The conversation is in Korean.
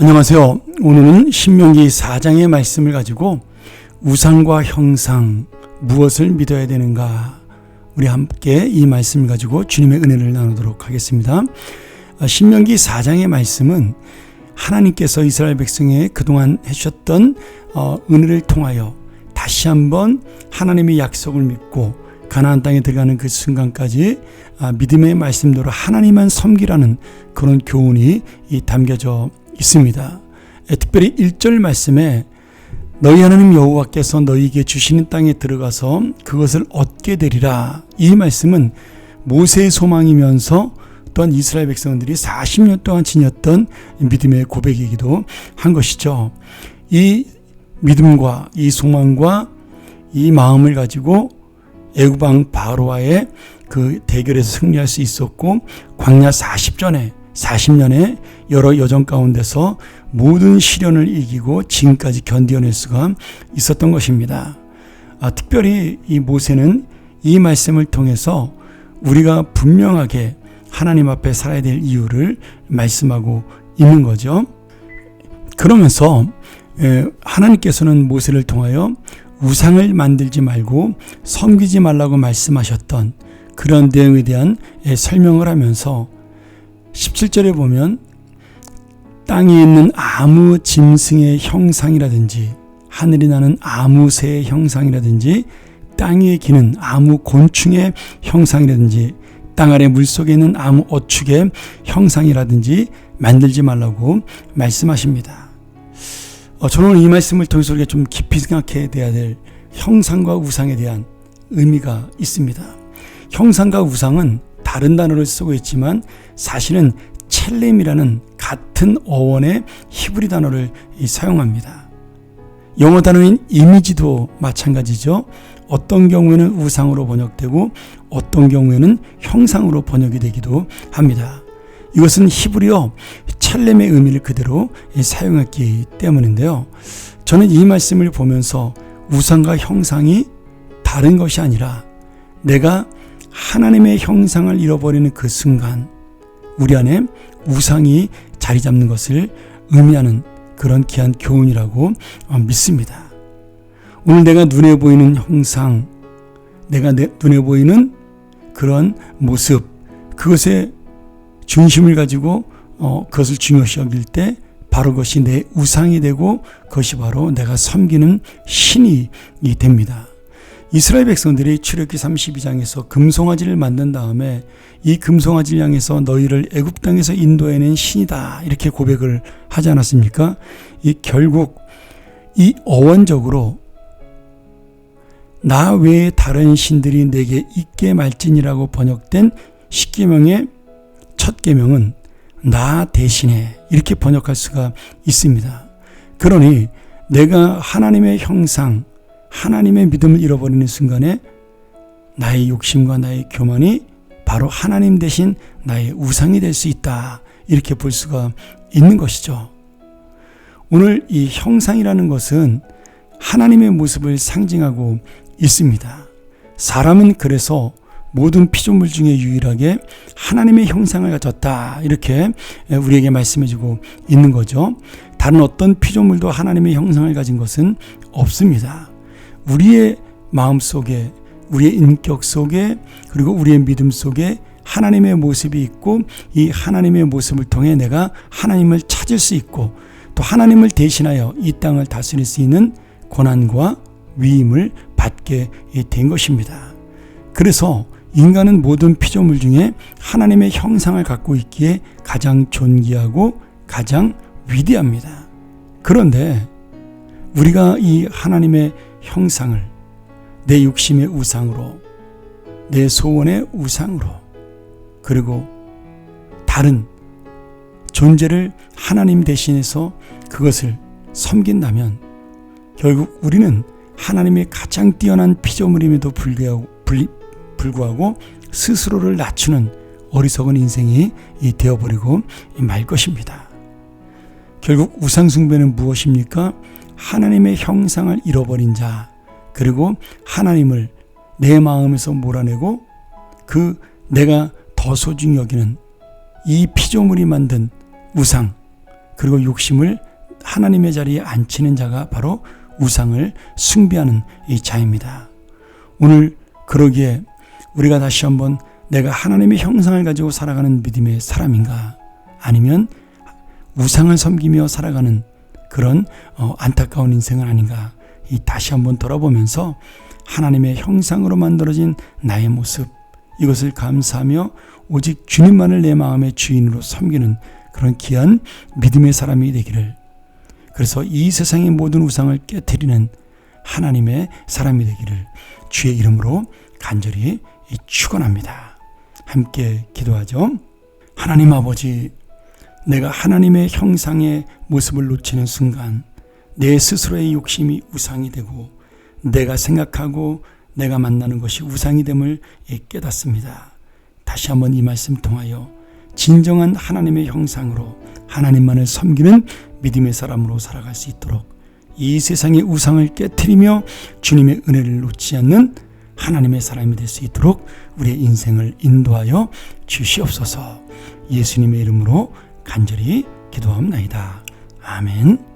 안녕하세요. 오늘은 신명기 4장의 말씀을 가지고 우상과 형상, 무엇을 믿어야 되는가, 우리 함께 이 말씀을 가지고 주님의 은혜를 나누도록 하겠습니다. 신명기 4장의 말씀은 하나님께서 이스라엘 백성에 그동안 해주셨던 은혜를 통하여 다시 한번 하나님의 약속을 믿고 가나안 땅에 들어가는 그 순간까지 믿음의 말씀대로 하나님만 섬기라는 그런 교훈이 담겨져 있습니다. 특별히 1절 말씀에 너희 하나님 여호와께서 너희에게 주시는 땅에 들어가서 그것을 얻게 되리라. 이 말씀은 모세의 소망이면서 또한 이스라엘 백성들이 40년 동안 지녔던 믿음의 고백이기도 한 것이죠. 이 믿음과 이 소망과 이 마음을 가지고 애굽 왕 바로와의 그 대결에서 승리할 수 있었고, 광야 40년의 여러 여정 가운데서 모든 시련을 이기고 지금까지 견뎌낼 수가 있었던 것입니다. 특별히 이 모세는 이 말씀을 통해서 우리가 분명하게 하나님 앞에 살아야 될 이유를 말씀하고 있는 거죠. 그러면서 하나님께서는 모세를 통하여 우상을 만들지 말고 섬기지 말라고 말씀하셨던 그런 내용에 대한 설명을 하면서 17절에 보면 땅에 있는 아무 짐승의 형상이라든지 하늘이 나는 아무 새의 형상이라든지 땅에 기는 아무 곤충의 형상이라든지 땅 아래 물속에 있는 아무 어축의 형상이라든지 만들지 말라고 말씀하십니다. 저는 이 말씀을 통해서 우리가 좀 깊이 생각해야 될 형상과 우상에 대한 의미가 있습니다. 형상과 우상은 다른 단어를 쓰고 있지만 사실은 첼렘이라는 같은 어원의 히브리 단어를 사용합니다. 영어 단어인 이미지도 마찬가지죠. 어떤 경우에는 우상으로 번역되고 어떤 경우에는 형상으로 번역이 되기도 합니다. 이것은 히브리어 첼렘의 의미를 그대로 사용했기 때문인데요. 저는 이 말씀을 보면서 우상과 형상이 다른 것이 아니라 내가 하나님의 형상을 잃어버리는 그 순간 우리 안에 우상이 자리 잡는 것을 의미하는 그런 귀한 교훈이라고 믿습니다. 오늘 내가 눈에 보이는 형상, 내가 눈에 보이는 그런 모습, 그것의 중심을 가지고 그것을 중요시 여길 때 바로 그것이 내 우상이 되고 그것이 바로 내가 섬기는 신이 됩니다. 이스라엘 백성들이 출애굽기 32장에서 금송아지를 만든 다음에 이 금송아지를 향해서 너희를 애굽 땅에서 인도해낸 신이다 이렇게 고백을 하지 않았습니까? 결국 이 어원적으로 나 외에 다른 신들이 내게 있게 말지니라고 번역된 십계명의 첫 계명은 나 대신에 이렇게 번역할 수가 있습니다. 그러니 내가 하나님의 형상, 하나님의 믿음을 잃어버리는 순간에 나의 욕심과 나의 교만이 바로 하나님 대신 나의 우상이 될 수 있다 이렇게 볼 수가 있는 것이죠. 오늘 이 형상이라는 것은 하나님의 모습을 상징하고 있습니다. 사람은 그래서 모든 피조물 중에 유일하게 하나님의 형상을 가졌다 이렇게 우리에게 말씀해주고 있는 거죠. 다른 어떤 피조물도 하나님의 형상을 가진 것은 없습니다. 우리의 마음 속에, 우리의 인격 속에, 그리고 우리의 믿음 속에 하나님의 모습이 있고 이 하나님의 모습을 통해 내가 하나님을 찾을 수 있고 또 하나님을 대신하여 이 땅을 다스릴 수 있는 고난과 위임을 받게 된 것입니다. 그래서 인간은 모든 피조물 중에 하나님의 형상을 갖고 있기에 가장 존귀하고 가장 위대합니다. 그런데 우리가 이 하나님의 형상을 내 욕심의 우상으로, 내 소원의 우상으로, 그리고 다른 존재를 하나님 대신해서 그것을 섬긴다면 결국 우리는 하나님의 가장 뛰어난 피조물임에도 불구하고 스스로를 낮추는 어리석은 인생이 되어버리고 말 것입니다. 결국 우상숭배는 무엇입니까? 하나님의 형상을 잃어버린 자, 그리고 하나님을 내 마음에서 몰아내고 그 내가 더 소중히 여기는 이 피조물이 만든 우상, 그리고 욕심을 하나님의 자리에 앉히는 자가 바로 우상을 숭배하는 이 자입니다. 오늘 그러기에 우리가 다시 한번 내가 하나님의 형상을 가지고 살아가는 믿음의 사람인가, 아니면 우상을 섬기며 살아가는 그런 안타까운 인생은 아닌가, 이 다시 한번 돌아보면서 하나님의 형상으로 만들어진 나의 모습, 이것을 감사하며 오직 주님만을 내 마음의 주인으로 섬기는 그런 귀한 믿음의 사람이 되기를, 그래서 이 세상의 모든 우상을 깨트리는 하나님의 사람이 되기를 주의 이름으로 간절히 축원합니다. 함께 기도하죠. 하나님 아버지, 내가 하나님의 형상의 모습을 놓치는 순간 내 스스로의 욕심이 우상이 되고 내가 생각하고 내가 만나는 것이 우상이 됨을 깨닫습니다. 다시 한번 이 말씀 통하여 진정한 하나님의 형상으로 하나님만을 섬기는 믿음의 사람으로 살아갈 수 있도록, 이 세상의 우상을 깨트리며 주님의 은혜를 놓지 않는 하나님의 사람이 될 수 있도록 우리의 인생을 인도하여 주시옵소서. 예수님의 이름으로 간절히 기도합니다. 아멘.